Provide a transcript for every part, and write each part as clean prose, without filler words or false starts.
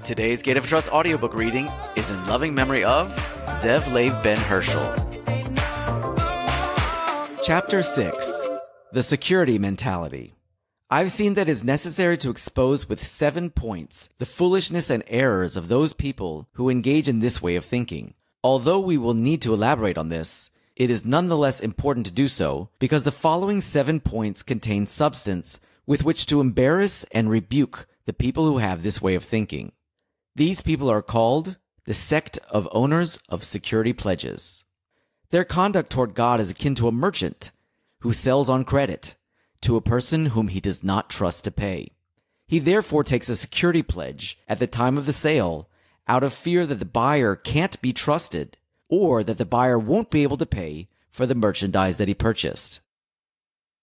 Today's Gate of Trust audiobook reading is in loving memory of Zev Leib ben Hirschel. Chapter 6. The Security Mentality. I've seen that it is necessary to expose with 7 points the foolishness and errors of those people who engage in this way of thinking. Although we will need to elaborate on this, it is nonetheless important to do so because the following 7 points contain substance with which to embarrass and rebuke the people who have this way of thinking. These people are called the sect of owners of security pledges. Their conduct toward God is akin to a merchant who sells on credit to a person whom he does not trust to pay. He therefore takes a security pledge at the time of the sale out of fear that the buyer can't be trusted or that the buyer won't be able to pay for the merchandise that he purchased.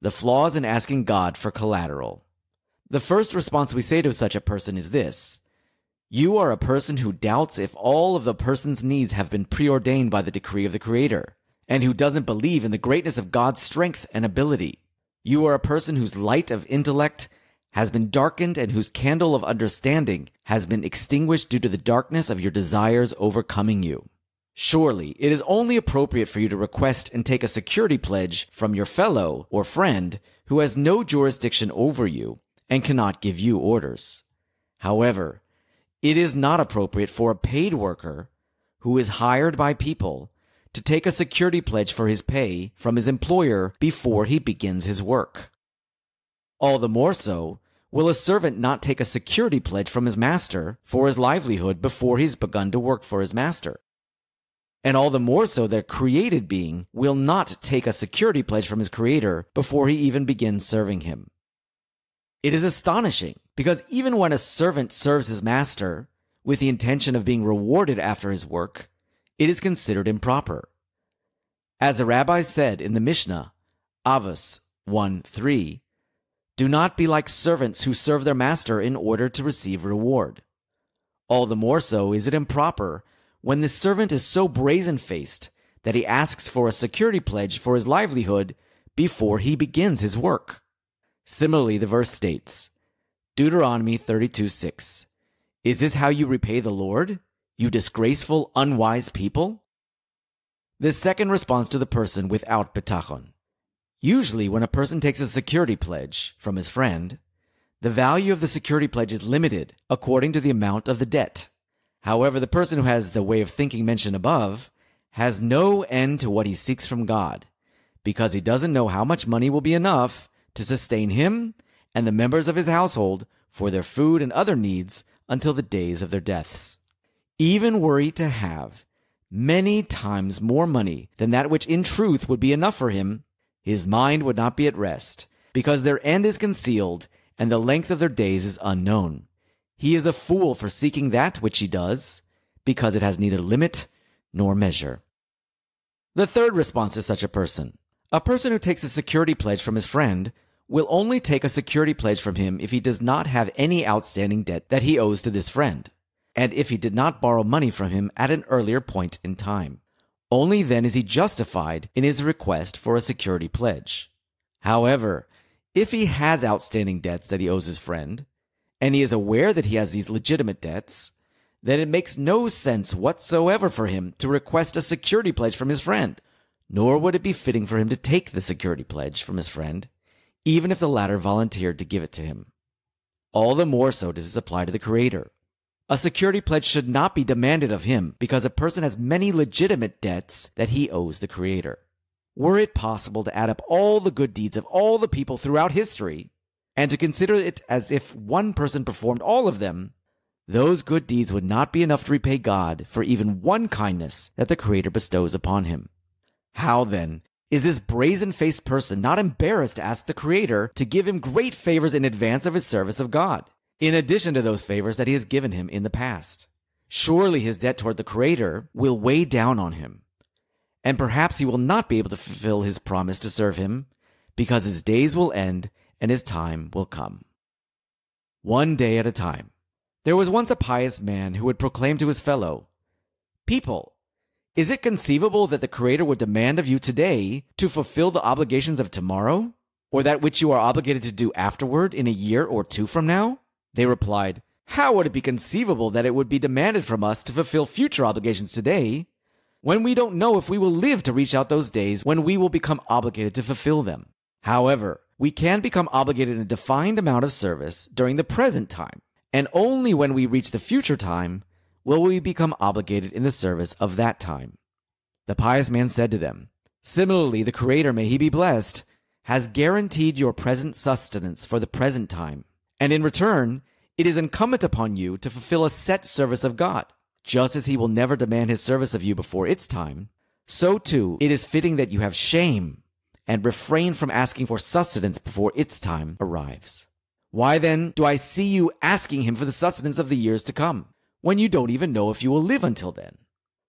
The flaws in asking God for collateral. The first response we say to such a person is this: you are a person who doubts if all of the person's needs have been preordained by the decree of the Creator, and who doesn't believe in the greatness of God's strength and ability. You are a person whose light of intellect has been darkened and whose candle of understanding has been extinguished due to the darkness of your desires overcoming you. Surely, it is only appropriate for you to request and take a security pledge from your fellow or friend who has no jurisdiction over you and cannot give you orders. However, it is not appropriate for a paid worker who is hired by people to take a security pledge for his pay from his employer before he begins his work. All the more so will a servant not take a security pledge from his master for his livelihood before he's begun to work for his master. And all the more so their created being will not take a security pledge from his creator before he even begins serving him. It is astonishing because even when a servant serves his master with the intention of being rewarded after his work, it is considered improper. As the rabbis said in the Mishnah, Avos 1:3, do not be like servants who serve their master in order to receive reward. All the more so is it improper when the servant is so brazen-faced that he asks for a security pledge for his livelihood before he begins his work. Similarly, the verse states, Deuteronomy 32:6, is this how you repay the Lord, you disgraceful, unwise people? The second response to the person without bitachon. Usually, when a person takes a security pledge from his friend, the value of the security pledge is limited according to the amount of the debt. However, the person who has the way of thinking mentioned above has no end to what he seeks from God, because he doesn't know how much money will be enough to sustain him and the members of his household for their food and other needs until the days of their deaths. Even were he to have many times more money than that which in truth would be enough for him, his mind would not be at rest, because their end is concealed and the length of their days is unknown. He is a fool for seeking that which he does, because it has neither limit nor measure. The third response to such a person who takes a security pledge from his friend will only take a security pledge from him if he does not have any outstanding debt that he owes to this friend, and if he did not borrow money from him at an earlier point in time. Only then is he justified in his request for a security pledge. However, if he has outstanding debts that he owes his friend, and he is aware that he has these legitimate debts, then it makes no sense whatsoever for him to request a security pledge from his friend, nor would it be fitting for him to take the security pledge from his friend, even if the latter volunteered to give it to him. All the more so does this apply to the Creator. A security pledge should not be demanded of him because a person has many legitimate debts that he owes the Creator. Were it possible to add up all the good deeds of all the people throughout history, and to consider it as if one person performed all of them, those good deeds would not be enough to repay God for even one kindness that the Creator bestows upon him. How, then, is this brazen-faced person not embarrassed to ask the Creator to give him great favors in advance of his service of God, in addition to those favors that he has given him in the past? Surely his debt toward the Creator will weigh down on him, and perhaps he will not be able to fulfill his promise to serve him, because his days will end and his time will come. One day at a time. There was once a pious man who would proclaim to his fellow, People, is it conceivable that the Creator would demand of you today to fulfill the obligations of tomorrow, or that which you are obligated to do afterward in a year or two from now? They replied, How would it be conceivable that it would be demanded from us to fulfill future obligations today when we don't know if we will live to reach out those days when we will become obligated to fulfill them? However, we can become obligated in a defined amount of service during the present time, and only when we reach the future time will we become obligated in the service of that time. The pious man said to them, "Similarly, the Creator, may he be blessed, has guaranteed your present sustenance for the present time, and in return, it is incumbent upon you to fulfill a set service of God. Just as he will never demand his service of you before its time, so too it is fitting that you have shame and refrain from asking for sustenance before its time arrives. Why then do I see you asking him for the sustenance of the years to come, when you don't even know if you will live until then?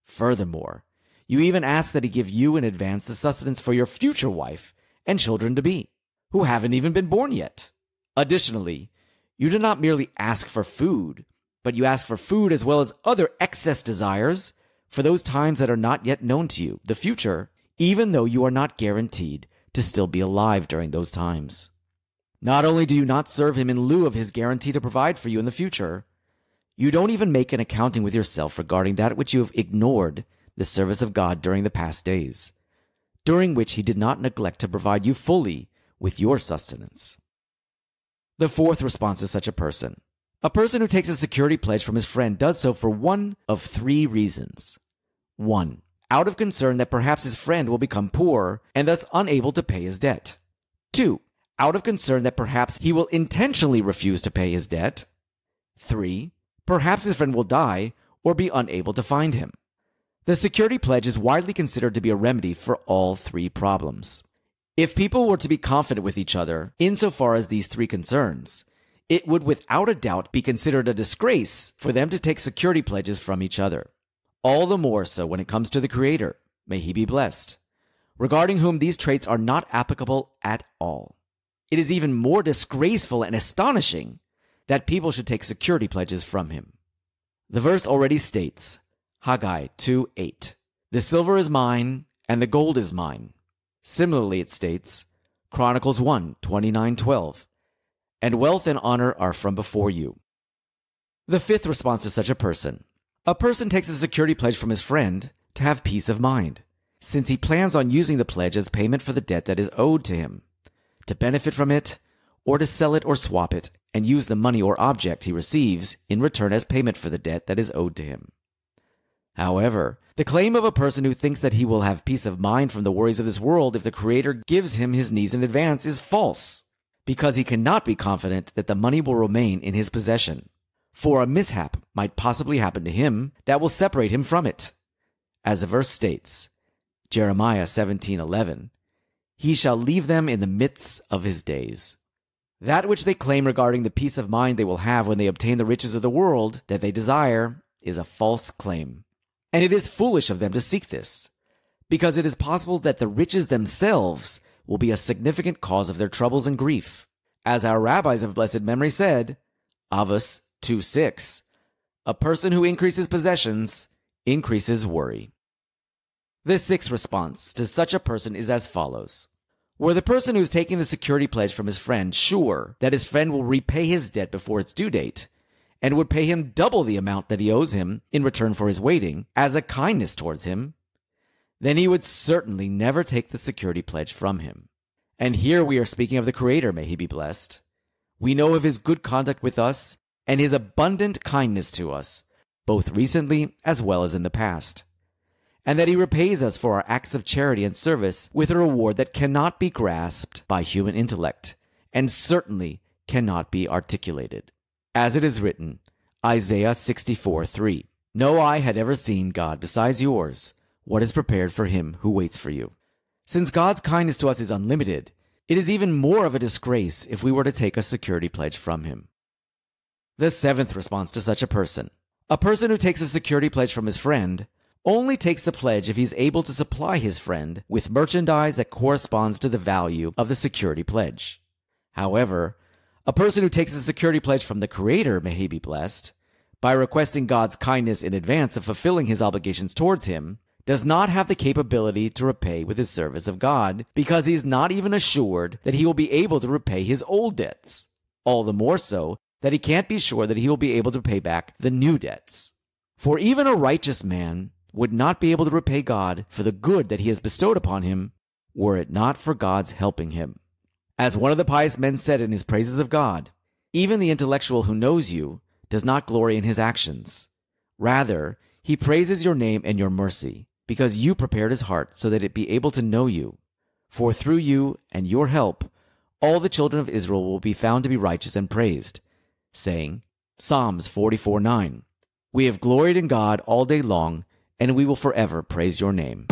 Furthermore, you even ask that he give you in advance the sustenance for your future wife and children to be, who haven't even been born yet. Additionally, you do not merely ask for food, but you ask for food as well as other excess desires for those times that are not yet known to you, the future, even though you are not guaranteed to still be alive during those times. Not only do you not serve him in lieu of his guarantee to provide for you in the future, you don't even make an accounting with yourself regarding that which you have ignored the service of God during the past days, during which he did not neglect to provide you fully with your sustenance." The fourth response to such a person who takes a security pledge from his friend does so for one of three reasons. 1. Out of concern that perhaps his friend will become poor and thus unable to pay his debt. 2. Out of concern that perhaps he will intentionally refuse to pay his debt. 3. Perhaps his friend will die or be unable to find him. The security pledge is widely considered to be a remedy for all three problems. If people were to be confident with each other insofar as these three concerns, it would without a doubt be considered a disgrace for them to take security pledges from each other. All the more so when it comes to the Creator, may he be blessed, regarding whom these traits are not applicable at all. It is even more disgraceful and astonishing that people should take security pledges from him. The verse already states, Haggai 2:8, "The silver is mine, and the gold is mine." Similarly, it states, Chronicles 1:29-12, "And wealth and honor are from before you." The fifth response to such a person takes a security pledge from his friend to have peace of mind, since he plans on using the pledge as payment for the debt that is owed to him, to benefit from it, or to sell it or swap it, and use the money or object he receives in return as payment for the debt that is owed to him. However, the claim of a person who thinks that he will have peace of mind from the worries of this world if the Creator gives him his needs in advance is false, because he cannot be confident that the money will remain in his possession, for a mishap might possibly happen to him that will separate him from it. As the verse states, Jeremiah 17:11, "He shall leave them in the midst of his days." That which they claim regarding the peace of mind they will have when they obtain the riches of the world that they desire is a false claim. And it is foolish of them to seek this, because it is possible that the riches themselves will be a significant cause of their troubles and grief. As our rabbis of blessed memory said, Avos 2:6, "A person who increases possessions increases worry." The sixth response to such a person is as follows. Were the person who is taking the security pledge from his friend sure that his friend will repay his debt before its due date, and would pay him double the amount that he owes him in return for his waiting, as a kindness towards him, then he would certainly never take the security pledge from him. And here we are speaking of the Creator, may he be blessed. We know of his good conduct with us and his abundant kindness to us, both recently as well as in the past, and that he repays us for our acts of charity and service with a reward that cannot be grasped by human intellect, and certainly cannot be articulated. As it is written, Isaiah 64:3, "No eye had ever seen God besides yours, what is prepared for him who waits for you." Since God's kindness to us is unlimited, it is even more of a disgrace if we were to take a security pledge from him. The seventh response to such a person who takes a security pledge from his friend, only takes the pledge if he is able to supply his friend with merchandise that corresponds to the value of the security pledge. However, a person who takes a security pledge from the Creator, may he be blessed, by requesting God's kindness in advance of fulfilling his obligations towards him, does not have the capability to repay with his service of God, because he is not even assured that he will be able to repay his old debts. All the more so that he can't be sure that he will be able to pay back the new debts. For even a righteous man would not be able to repay God for the good that he has bestowed upon him, were it not for God's helping him. As one of the pious men said in his praises of God, even the intellectual who knows you does not glory in his actions. Rather, he praises your name and your mercy, because you prepared his heart so that it be able to know you. For through you and your help, all the children of Israel will be found to be righteous and praised, saying, Psalms 44:9, We have gloried in God all day long, and we will forever praise your name.